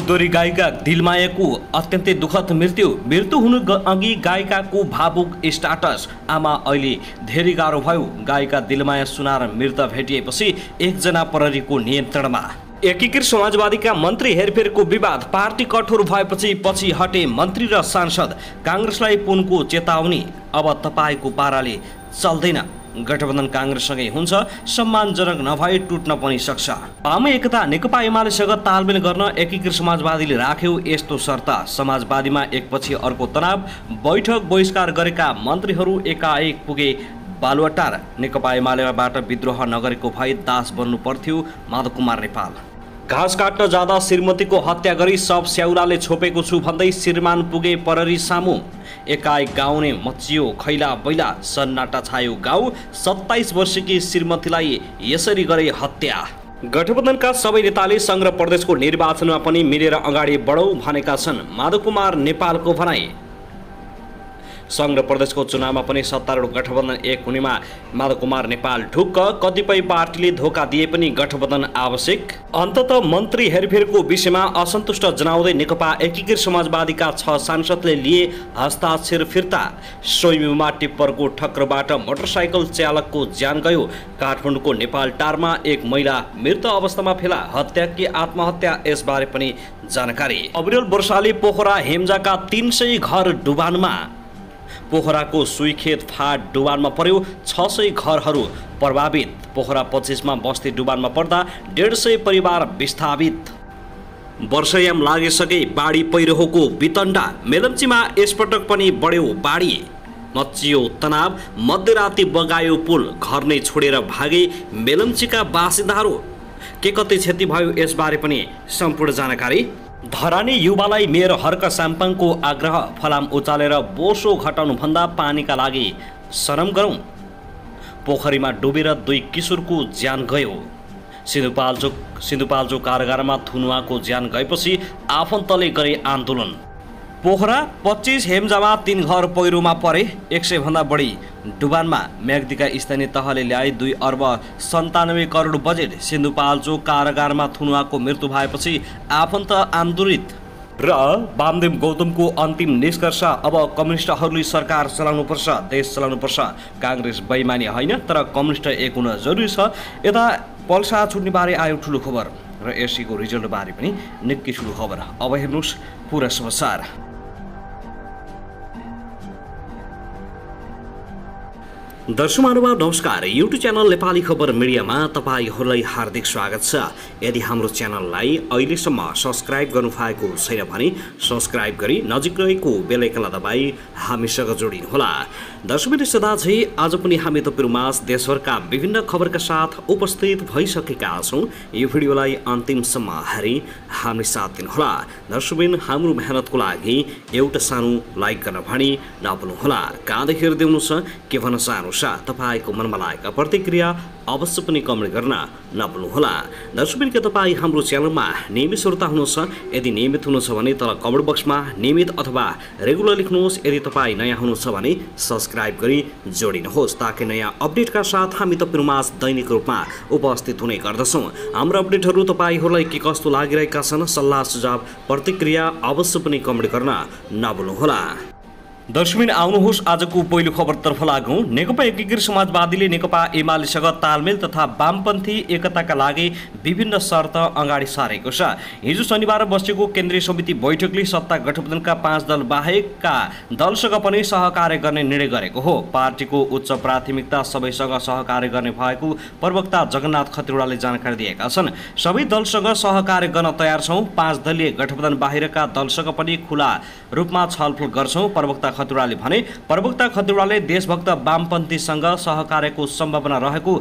लोकदोरी गायिका दिलमायाको अत्यन्तै दुःखद मृत्यु हुनु अघि गायिकाको भावुक स्टाटस। आमा अहिले धेरै गाह्रो भयो। गायिका दिलमाया सुनार मृत भेटिएपछि एकजना प्रहरीको नियन्त्रणमा। एकीकृत समाजवादीका मन्त्री हेरफेरको विवाद। पार्टी कठोर भएपछि पछि हटे मन्त्री र सांसद। काङ्ग्रेसलाई पुनको चेतावनी। अब तपाईको पाराले चल्दैन। गठबन्धन काङ्ग्रेससँगै हुन्छ, सम्मानजनक नभए टुट्न पनि सक्छ। वाम एकता नेकपा एमालेसँग तालमेल गर्न एकीकृत समाजवादीले राख्यो यस्तो शर्त। समाजवादीमा एकपछि अर्को तनाव। बैठक बहिष्कार गरेका मन्त्रीहरू एकाएक पुगे बालुवाटार। नेकपा एमालेबाट विद्रोह नगरेको भए दास बन्नु पर्थ्यो माधव कुमार नेपाल। घाँस काट्न जाँदा श्रीमतीको हत्या गरी सब स्याउराले छोपेको छु भन्दै श्रीमान पुगे प्रहरी सामु। एकाएक गाउने मचियो खैला बैला। सन्नाटा छायो गाउँ। 27 वर्षकी श्रीमतीलाई यसरी गरे हत्या। गठबन्धनका सबै नेताले सङ्घ र प्रदेशको निर्वाचनमा पनि मिलेर अगाडि बढौँ भनेका छन्। माधव कुमार नेपालको भनाई। सङ्घ र प्रदेशको चुनावमा पनि सत्तारूढ गठबन्धन एक हुनेमा माधव कुमार नेपाल ढुक्क। कतिपय पार्टीले धोका दिए पनि गठबन्धन आवश्यक। अन्ततः मन्त्री हेरफेरको विषयमा असन्तुष्ट जनाउँदै नेकपा एकीकृत समाजवादीका 6 सांसदले लिए हस्ताक्षर फिर्ता। सोइमुमा टिप्परको ठक्करबाट मोटरसाइकल चालकको ज्यान गयो। काठमाडौँको नेपाल टारमा एक महिला मृत अवस्थामा फेला। हत्या कि आत्महत्या यसबारे पनि जानकारी। अविरल वर्षाले पोखरा हेम्जाका 300 घर डुबानमा। पोखराको सुईखेत फाँट डुबानमा पर्यो। 600 घरहरू प्रभावित। पोखरा 25 मा बस्ती डुबानमा पर्दा 150 परिवार विस्थापित। वर्षायाम लागिसके बाढी पहिरोको वितण्डा। मेलम्चीमा यसपटक पनि बढ्यो बाढी। मचियो तनाव। मध्यराती बगायो पुल। घर नै छोडेर भागे मेलम्चीका बासिन्दाहरू। के कति क्षति भयो यसबारे पनि सम्पूर्ण जानकारी। धरानी युवालाई मेयर हर्क साम्पाङको आग्रह। फलाम उचालेर बोसो घटाउनुभन्दा पानीका लागि शरम गरौँ। पोखरीमा डुबेर 2 किशोरको ज्यान गयो। सिन्धुपाल्चोक कारागारमा थुनुवाको ज्यान गएपछि आफन्तले गरे आन्दोलन। पोखरा 25 हेम्जामा 3 घर पहिरोमा परे। 100 भन्दा बढी डुबानमा। म्याग्दीका स्थानीय तहले ल्याए 2 अर्ब 97 करोड बजेट। सिन्धुपाल्चोक कारागारमा थुनुवाको मृत्यु भएपछि आफन्त आन्दोलित। र वामदेव गौतमको अन्तिम निष्कर्ष। अब कम्युनिस्टहरूले सरकार चलाउनुपर्छ, देश चलाउनुपर्छ। काङ्ग्रेस बेइमानी होइन तर कम्युनिस्ट एक हुन जरुरी छ। यता पल्सा छुट्ने बारे आयो ठुलो खबर र एससीको रिजल्ट बारे पनि निकै ठुलो खबर। अब हेर्नुहोस् पुरा समाचार। दर्शक महानुभाव नमस्कार। युट्युब च्यानल नेपाली खबर मिडियामा तपाईहरूलाई हार्दिक स्वागत छ। यदि हाम्रो च्यानललाई अहिलेसम्म सब्स्क्राइब गर्नुभएको छैन भने सब्स्क्राइब गरी नजिक रहेको बेल आइकनलाई दबाई हामीसँग जोडिनुहोला। दर्शकवृन्द सदाझै आज पनि हामी तपाईँहरूमाझ देशभरका विभिन्न खबरका साथ उपस्थित भइसकेका छौँ। यो भिडियोलाई अन्तिमसम्म हेरी हामी साथ दिनुहोला। दर्शकवृन्द हाम्रो मेहनतको लागि एउटा सानो लाइक गर्न भनी नभुल्नुहोला। कहाँदेखि हेर्दै हुनुहुन्छ के भन्न चाहनुहुन्छ तपाईको मनमा लागेका प्रतिक्रिया अवश्य पनि कमेन्ट गर्न नभुल्नुहोला। दर्शकवृन्द के तपाईँ हाम्रो च्यानलमा नियमित श्रोता हुनुहुन्छ? यदि नियमित हुनुहुन्छ भने तल कमेन्ट बक्समा नियमित अथवा रेगुलर लेख्नुहोस्। यदि तपाईँ नयाँ हुनुहुन्छ भने सब्स्क्राइब गरी जोडिनुहोस् ताकि नयाँ अपडेटका साथ हामी तपाईँहरूमाझ दैनिक रूपमा उपस्थित हुने गर्दछौँ। हाम्रो अपडेटहरू तपाईँहरूलाई के कस्तो लागिरहेका छन्, सल्लाह सुझाव प्रतिक्रिया अवश्य पनि कमेन्ट गर्न नभुल्नुहोला। दर्शकवृन्द आउनुहोस् आजको पहिलो खबरतर्फ लागौँ। नेकपा एकीकृत समाजवादीले नेकपा एमालेसँग तालमेल तथा वामपन्थी एकताका लागि विभिन्न शर्त अगाडि सारेको छ। हिजो शनिबार बसेको केन्द्रीय समिति बैठकले सत्ता गठबन्धनका 5 दल बाहेकका दलसँग पनि सहकार्य गर्ने निर्णय गरेको हो। पार्टीको उच्च प्राथमिकता सबैसँग सहकार्य गर्ने भएको प्रवक्ता जगन्नाथ खतिवड़ाले जानकारी दिएका छन्। सबै दलसँग सहकार्य गर्न तयार छौँ। 5 दलीय गठबन्धन बाहिरका दलसँग पनि खुला रूपमा छलफल गर्छौँ। प्रवक्ता खतिवड़ाले भने। प्रवक्ता खतिवड़ाले देशभक्त वामपन्थीसँग सहकार्यको सम्भावना रहेको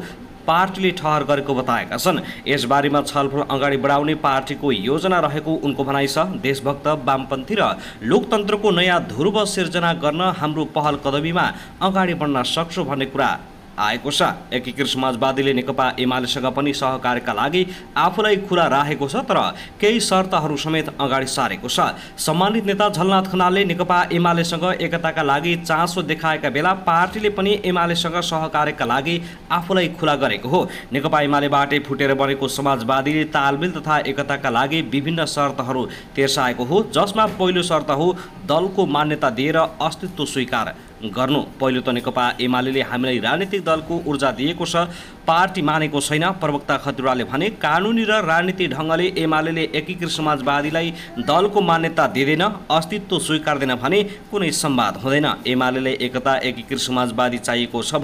पार्टीले ठहर गरेको बताएका छन्। यसबारेमा छलफल अगाडि बढाउने पार्टीको योजना रहेको उनको भनाइ छ। देशभक्त वामपन्थी र लोकतन्त्रको नयाँ ध्रुव सिर्जना गर्न हाम्रो पहल कदमीमा अगाडि बढ्न सक्छौँ भन्ने कुरा आएको छ। एकीकृत समाजवादीले नेकपा एमालेसँग पनि सहकार्यका लागि आफूलाई खुला राखेको छ, तर केही शर्तहरू समेत अगाडि सारेको छ। सम्मानित नेता झलनाथ खनालले नेकपा एमालेसँग एकताका लागि चासो देखाएका बेला पार्टीले पनि एमालेसँग सहकार्यका लागि आफूलाई खुला गरेको हो। नेकपा एमालेबाटै फुटेर बनेको समाजवादीले तालमेल तथा एकताका लागि विभिन्न शर्तहरू तेर्साएको हो, जसमा पहिलो शर्त हो दलको मान्यता दिएर अस्तित्व स्वीकार गर्नु। पहिलो त नेकपा एमाले हामीलाई राजनीतिक दलको ऊर्जा दिएको छ, पार्टी मानेको छैन। प्रवक्ता खतिवड़ाले भने कानुनी र राजनीतिक ढङ्गले एमाले एकीकृत समाजवादीलाई दलको मान्यता दिँदैन, अस्तित्व स्वीकार्दैन भने कुनै संवाद हुँदैन। एमाले एकता एकीकृत समाजवादी चाहिएको छ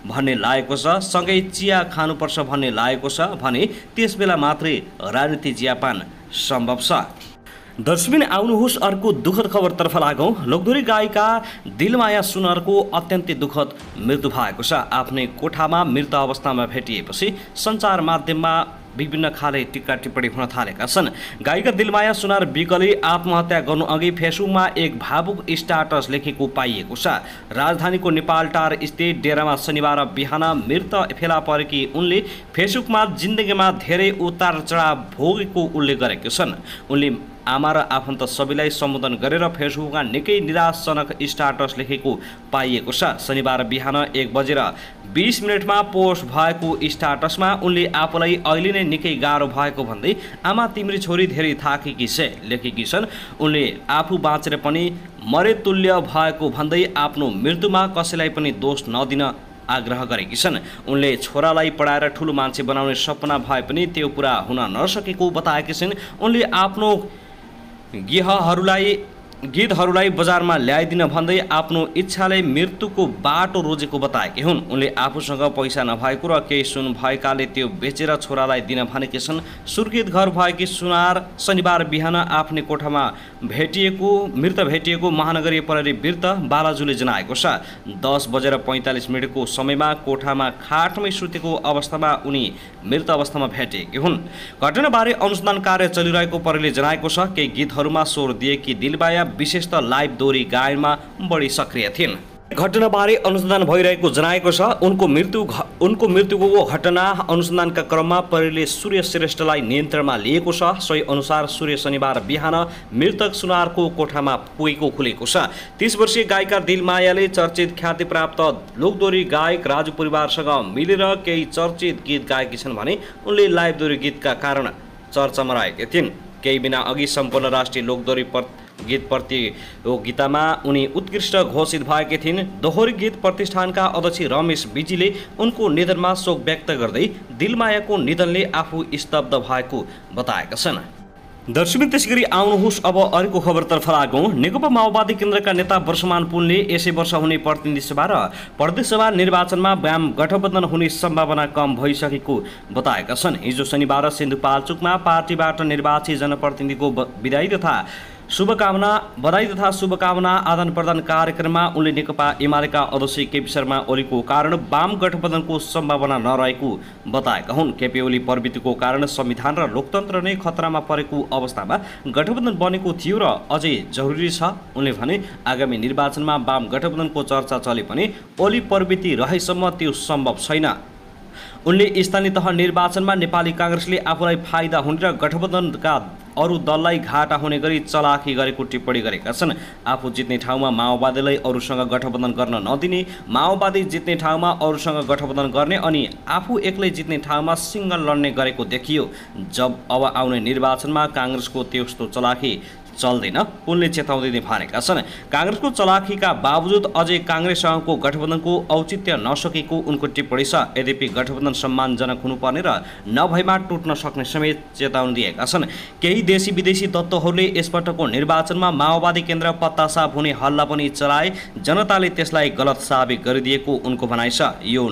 भन्ने लागेको छ, सँगै चिया खानुपर्छ भन्ने लागेको छ भने त्यसबेला मात्रै राजनीति जियापान सम्भव छ। दर्शकबिन आउनुहोस् अर्को दुःखद खबरतर्फ लागौँ। लोकदोरी गायिका दिलमाया सुनारको अत्यन्तै दुःखद मृत्यु भएको छ। आफ्नै कोठामा मृत अवस्थामा भेटिएपछि सञ्चार माध्यममा विभिन्न खाले टिक्का टिप्पणी हुन थालेका छन्। गायिका दिलमाया सुनार विकले आत्महत्या गर्नु अघि फेसबुकमा एक भावुक स्ट्याटस लेखेको पाइएको छ। राजधानीको नेपालटार स्थित डेरामा शनिबार बिहान मृत फेला परेकी उनले फेसबुकमा जिन्दगीमा धेरै उतार चढाव भोगेको उल्लेख गरेका छन्। उनले आमा र आफन्त सबैलाई सम्बोधन गरेर फेसबुकमा निकै निराशजनक स्ट्याटस लेखेको पाइएको छ। शनिबार बिहान 1:20 पोस्ट भएको स्ट्याटसमा उनले आफूलाई अहिले नै निकै गाह्रो भएको भन्दै आमा तिम्री छोरी धेरै थाकेकी छे लेखेकी छन्। उनले आफू बाँचेर पनि मरे तुल्य भएको भन्दै आफ्नो मृत्युमा कसैलाई पनि दोष नदिन आग्रह गरेकी छन्। उनले छोरालाई पढाएर ठुलो मान्छे बनाउने सपना भए पनि त्यो पुरा हुन नसकेको बताएकी छिन्। उनले आफ्नो गीतहरूलाई बजारमा ल्याइदिन भन्दै आफ्नो इच्छाले मृत्युको बाटो रोजेको बताएकी हुन्। उनले आफूसँग पैसा नभएको र केही सुन भएकाले त्यो बेचेर छोरालाई दिन भनेकी छन्। सुर्खेत घर भएकी सुनार शनिबार बिहान आफ्नै कोठामा मृत भेटिएको महानगरीय प्रहरी वृत्त बालाजुले जनाएको छ। 10:45 को समयमा कोठामा खाटमै सुतेको अवस्थामा उनी मृत अवस्थामा भेटिएकी हुन्। घटनाबारे अनुसन्धान कार्य चलिरहेको प्रहरीले जनाएको छ। केही गीतहरूमा स्वर दिएकी दिलबाया विशेष त लाइभ दोहोरी गायनमा बढी सक्रिय थिइन्। घटनाबारे अनुसन्धान भइरहेको जनाएको छ। उनको मृत्युको घटना अनुसन्धानका क्रममा प्रहरीले सूर्य श्रेष्ठलाई नियन्त्रणमा लिएको छ। सोही अनुसार सूर्य शनिबार बिहान मृतक सुनारको कोठामा पुगेको खुलेको छ। 30 वर्षीय गायिका दिलमायाले चर्चित ख्याति प्राप्त लोकदोरी गायक राजु परिवारसँग मिलेर केही चर्चित गीत गाएकी छन् भने उनले लाइभ दोहोरी गीतका कारण चर्चामा रहेकी थिइन्। केही बिना अघि सम्पन्न राष्ट्रिय लोकदोरी गीत प्रतियोगितामा उनी उत्कृष्ट घोषित भएकी थिइन्। दोहोरी गीत प्रतिष्ठानका अध्यक्ष रमेश विजीले उनको निधनमा शोक व्यक्त गर्दै दिलमायाको निधनले आफू स्तब्ध भएको बताएका छन्। दर्शक त्यसैगरी आउनुहोस् अब अर्को खबरतर्फ लागौँ। नेकपा माओवादी केन्द्रका नेता वर्षमान पुनले यसै वर्ष हुने प्रतिनिधि सभा र प्रदेशसभा निर्वाचनमा वाम गठबन्धन हुने सम्भावना कम भइसकेको बताएका छन्। हिजो शनिबार सिन्धुपाल्चोकमा पार्टीबाट निर्वाचित जनप्रतिनिधिको बधाई तथा शुभकामना आदान प्रदान कार्यक्रममा उनले नेकपा एमालेका अध्यक्ष केपी शर्मा ओलीको कारण वाम गठबन्धनको सम्भावना नरहेको बताएका हुन्। केपी ओली प्रवृत्तिको कारण संविधान र लोकतन्त्र नै खतरामा परेको अवस्थामा गठबन्धन बनेको थियो र अझै जरुरी छ। उनले भने आगामी निर्वाचनमा वाम गठबन्धनको चर्चा चले पनि ओली प्रवृत्ति रहेसम्म त्यो सम्भव छैन। उनले स्थानीय तह निर्वाचनमा नेपाली कांग्रेसले आफूलाई फाइदा हुने र गठबन्धनका अरू दललाई घाटा हुने गरी चलाखी गरेको टिप्पणी गरेका छन्। आफू जित्ने ठाउँमा माओवादीलाई अरूसँग गठबन्धन गर्न नदिने, माओवादी जित्ने ठाउँमा अरूसँग गठबन्धन गर्ने अनि आफू एक्लै जित्ने ठाउँमा सिंगल लड्ने गरेको देखियो। जब अब आउने निर्वाचनमा कांग्रेसको त्यस्तो चलाखी चल्दैन उनले चेताउँदै भनेका छन्। कांग्रेसको चलाखीका बावजुद अझै कांग्रेससँगको गठबन्धनको औचित्य नसकेको उनको टिप्पणी छ। यद्यपि गठबन्धन सम्मानजनक हुनुपर्ने र नभएमा टुट्न सक्ने समेत चेतावनी दिएका छन्। केही देशी विदेशी तत्त्वहरूले यसपटकको निर्वाचनमा माओवादी केन्द्र पत्तासाफ हुने हल्ला पनि चलाए, जनताले त्यसलाई गलत साबित गरिदिएको उनको भनाइ छ। यो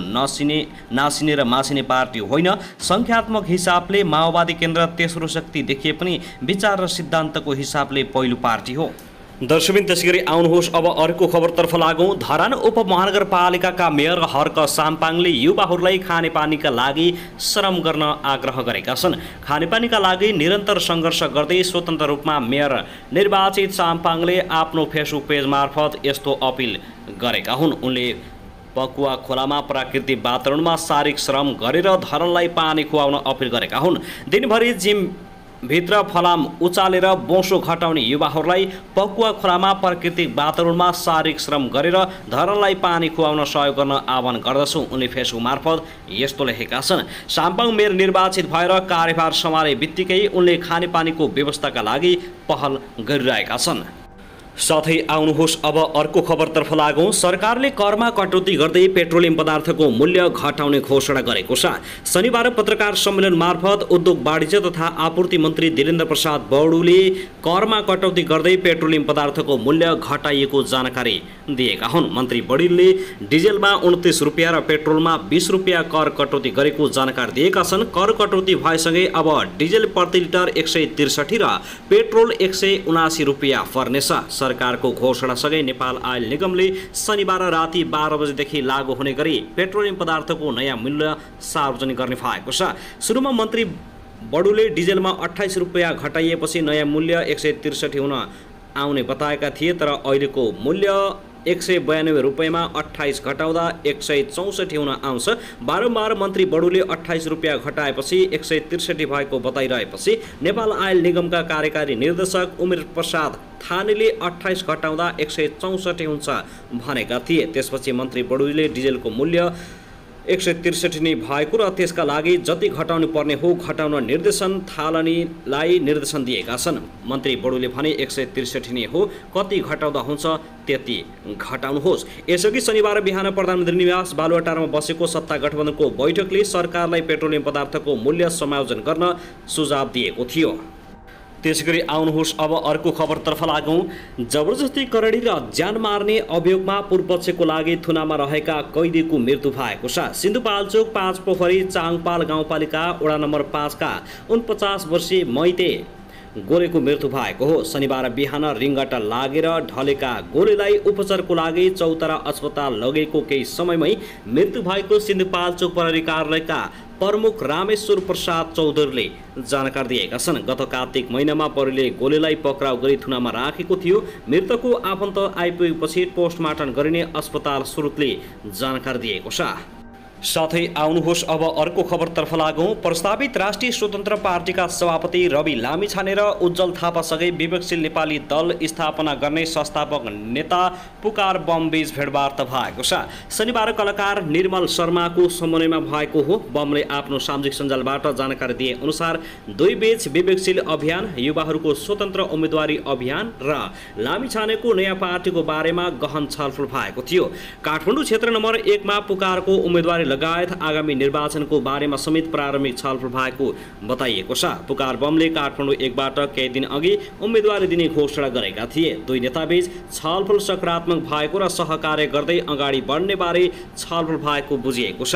नासिने र मासिने पार्टी होइन, संख्यात्मक हिसाबले माओवादी केन्द्र तेस्रो शक्ति देखिए पनि विचार र सिद्धान्तको हिसाब पहिलो पार्टी हो। दर्शकबिन त्यसैगरी आउनुहोस् अब अर्को खबरतर्फ लागौँ। धरान उपमहानगरपालिकाका मेयर हर्क साम्पाङले युवाहरूलाई खानेपानीका लागि श्रम गर्न आग्रह गरेका छन्। खानेपानीका लागि निरन्तर सङ्घर्ष गर्दै स्वतन्त्र रूपमा मेयर निर्वाचित साम्पाङले आफ्नो फेसबुक पेज मार्फत यस्तो अपिल गरेका हुन्। उनले पकुवा खोलामा प्राकृतिक वातावरणमा शारीरिक श्रम गरेर धरनलाई पानी खुवाउन अपिल गरेका हुन्। दिनभरि जिम भित्र फलाम उचालेर बोसो घटाउने युवाहरूलाई पकुवा खोलामा प्राकृतिक वातावरणमा शारीरिक श्रम गरेर धरनलाई पानी खुवाउन सहयोग गर्न आह्वान गर्दछु उनले फेसबुक मार्फत यस्तो लेखेका छन्। साम्पाङ मेयर निर्वाचित भएर कार्यभार सम्हाले बित्तिकै उनले खानेपानीको व्यवस्थाका लागि पहल गरिरहेका छन्। साथै आउनुहोस् अब अर्को खबरतर्फ लागौं। सरकारले करमा कटौती गर्दै पेट्रोलियम पदार्थको मूल्य घटाउने घोषणा गरेको छ। शनिबार पत्रकार सम्मेलन मार्फत उद्योग वाणिज्य तथा आपूर्ति मन्त्री धीरेन्द्र प्रसाद बडुले करमा कटौती गर्दै पेट्रोलियम पदार्थको मूल्य घटाइएको जानकारी दिएका हुन्। मन्त्री बडुले डिजेलमा 29 रुपियाँ र पेट्रोलमा 20 रुपियाँ कर कटौती गरेको जानकारी दिएका छन्। कर कटौती भएसँगै अब डिजेल प्रति लिटर 163 र पेट्रोल 179 रुपियाँ पर्नेछ। सरकारको घोषणासँगै नेपाल आयल निगमले शनिबार राति 12 बजेदेखि लागू हुने गरी पेट्रोलियम पदार्थको नयाँ मूल्य सार्वजनिक गर्ने भएको छ। सुरुमा मन्त्री बडुले डिजेलमा 28 रुपियाँ घटाइएपछि नयाँ मूल्य 163 हुन आउने बताएका थिए, तर अहिलेको मूल्य 192 रुपियाँमा 28 घटाउँदा 164 हुन आउँछ। बारम्बार मन्त्री बडुले 28 रुपियाँ घटाएपछि 163 भएको बताइरहेपछि नेपाल आयल निगमका कार्यकारी निर्देशक उमेर प्रसाद थानीले 28 घटाउँदा 164 हुन्छ भनेका थिए। त्यसपछि मन्त्री बडुले डिजेलको मूल्य 163 नै भएको र त्यसका लागि जति घटाउनु पर्ने हो घटाउन निर्देशन थालनीलाई निर्देशन दिएका छन्। मन्त्री बडुले भने 163 नै हो, कति घटाउँदा हुन्छ त्यति घटाउनुहोस्। यसअघि शनिबार बिहान प्रधानमन्त्री निवास बालुवाटारमा बसेको सत्ता गठबन्धनको बैठकले सरकारलाई पेट्रोलियम पदार्थको मूल्य समायोजन गर्न सुझाव दिएको थियो। त्यसैगरी आउनुहोस् अब अर्को खबरतर्फ लागौं। जबरजस्ती करडी र ज्यान मार्ने अभियोगमा पूर्वपक्षको लागि थुनामा रहेका कैदीको मृत्यु भएको छ। सिन्धुपाल्चोक 5 पोखरी चाङपाल गाउँपालिका वडा नम्बर 5 का 49 वर्षीय मैते गोलेको मृत्यु भएको हो। शनिबार बिहान रिङ्गटा लागेर ढलेका गोलेलाई उपचारको लागि चौतारा अस्पताल लगेको केही समयमै मृत्यु भएको सिन्धुपाल्चोक प्रहरी कार्यालयका प्रमुख रामेश्वर प्रसाद चौधरीले जानकारी दिएका छन्। गत कार्तिक महिनामा प्रहरीले गोलेलाई पक्राउ गरी थुनामा राखेको थियो। मृतकको आफन्त आइपुगेपछि पोस्टमार्टम गरिने अस्पताल स्रोतले जानकारी दिएको छ। साथै आउनुहोस् अब अर्को खबरतर्फ लागौं। प्रस्तावित राष्ट्रिय स्वतन्त्र पार्टीका सभापति रवि लामिछाने र उज्जवल थापासँगै विवेकशील नेपाली दल स्थापना गर्ने संस्थापक नेता पुकार बम बीच भेटवार्ता भएको छ। शनिबार कलाकार निर्मल शर्माको समन्वयमा भएको हो। बमले आफ्नो सामाजिक सञ्जालबाट जानकारी दिए अनुसार दुई बीच विवेकशील अभियान, युवाहरूको स्वतन्त्र उम्मेदवारी अभियान र लामिछानेको नयाँ पार्टीको बारेमा गहन छलफल भएको थियो। काठमाडौँ क्षेत्र नम्बर 1 मा पुकारको उम्मेदवारी लगायत आगामी निर्वाचनको बारेमा समेत प्रारम्भिक छलफल भएको बताइएको छ। पुकार बमले काठमाडौँ 1 बाट केही दिन अघि उम्मेदवारी दिने घोषणा गरेका थिए। दुई नेताबीच छलफल सकारात्मक भएको र सहकार्य गर्दै अगाडि बढ्ने बारे छलफल भएको बुझिएको छ।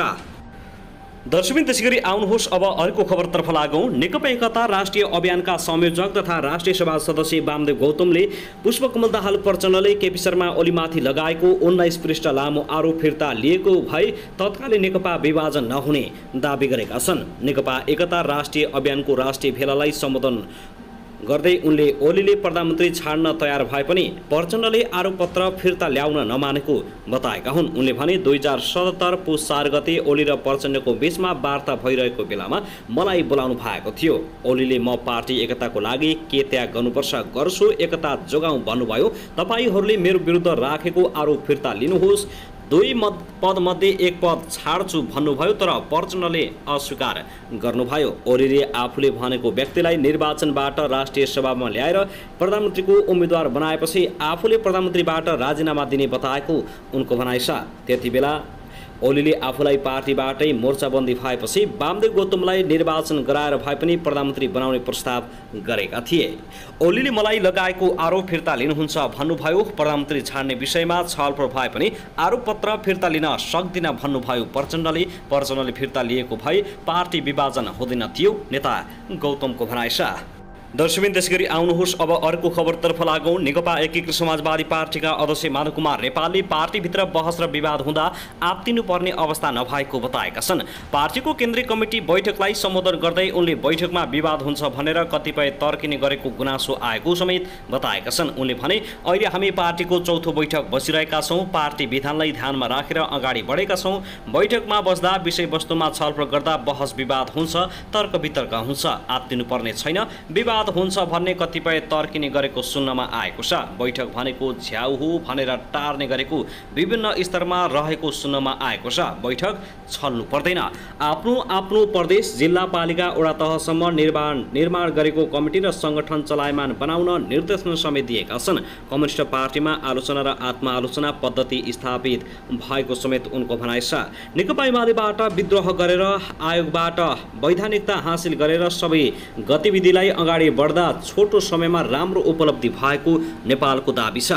दर्शकबिन त्यसैगरी आउनुहोस् अब अर्को खबरतर्फ लागौं। नेकपा एकीकरण राष्ट्रिय अभियानका संयोजक तथा राष्ट्रिय सभा सदस्य वामदेव गौतमले पुष्पकमल दाहाल प्रचण्डले केपी शर्मा ओलीमाथि लगाएको 19 पृष्ठ लामो आरोप फिर्ता लिएको भए तत्कालीन नेकपा विभाजन नहुने दाबी गरेका छन्। नेकपा एकीकरण राष्ट्रिय अभियानको राष्ट्रिय भेलालाई सम्बोधन गर्दै उनले ओलीले प्रधानमन्त्री छाड्न तयार भए पनि प्रचण्डले आरोपपत्र फिर्ता ल्याउन नमानेको बताएका हुन्। उनले भने 2077 पुस 4 गते ओली र प्रचण्डको बीचमा वार्ता भइरहेको बेलामा मलाई बोलाउनु भएको थियो। ओलीले म पार्टी एकताको लागि के त्याग गर्नुपर्छ गर्छु, एकता जोगाउँ भन्नुभयो। तपाईहरूले मेरो विरुद्ध राखेको आरोप फिर्ता लिनुहोस्, 2 पद मध्ये 1 पद छाड्छु भन्नुभयो, तर प्रचण्डले अस्वीकार गर्नुभयो। ओलीले आफूले भनेको व्यक्तिलाई निर्वाचनबाट राष्ट्रिय सभामा ल्याएर प्रधानमन्त्रीको उम्मेदवार बनाएपछि आफूले प्रधानमन्त्रीबाट राजीनामा दिने बताएको उनको भनाइ छ। त्यतिबेला ओलीले आफूलाई पार्टीबाटै मोर्चाबन्दी भएपछि वामदेव गौतमलाई निर्वाचन गराएर भए पनि प्रधानमन्त्री बनाउने प्रस्ताव गरेका थिए। ओलीले मलाई लगाएको आरोप फिर्ता लिनुहुन्छ भन्नुभयो। प्रधानमन्त्री छाड्ने विषयमा छलफल भए पनि आरोपपत्र फिर्ता लिन सक्दिन भन्नुभयो प्रचण्डले फिर्ता लिएको भए पार्टी विभाजन हुँदैन थियो नेता गौतमको भनाइ छ। दर्शकबिन त्यसगरी आउनुहोस् अब अर्को खबरतर्फ लागौँ। नेकपा एकीकृत समाजवादी पार्टीका अध्यक्ष माधव कुमार नेपालले पार्टीभित्र बहस र विवाद हुँदा आत्तिनुपर्ने अवस्था नभएको बताएका छन्। पार्टीको केन्द्रीय कमिटी बैठकलाई सम्बोधन गर्दै उनले बैठकमा विवाद हुन्छ भनेर कतिपय तर्किने गरेको गुनासो आएको समेत बताएका छन्। उनले भने अहिले हामी पार्टीको चौथो बैठक बसिरहेका छौँ, पार्टी विधानलाई ध्यानमा राखेर अगाडि बढेका छौँ। बैठकमा बस्दा विषयवस्तुमा छलफल गर्दा बहस विवाद हुन्छ, तर्क वितर्क हुन्छ, आत्तिनुपर्ने छैन, विवाद हुन्छ भन्ने कतिपय तर्किने गरेको सुन्नमा आएको छ। बैठक भनेको झ्याउ हो भनेर टार्ने गरेको विभिन्न स्तरमा रहेको सुन्नमा आएको छ। बैठक छल्नु पर्दैन। आफ्नो प्रदेश, जिल्ला, पालिका, वडा तहसम्म निर्माण गरेको कमिटी र संगठन चलायमान बनाउन निर्देशन समेत दिएका छन्। कम्युनिस्ट पार्टीमा आलोचना र आत्मआलोचना पद्धति स्थापित भएको समेत उनको भनाइ छ। नेकपा एमालेबाट विद्रोह गरेर आयोगबाट वैधानिकता हासिल गरेर सबै गतिविधिलाई अगाडि बढ्दा छोटो समयमा राम्रो उपलब्धि भएको नेपालको दाबी छ।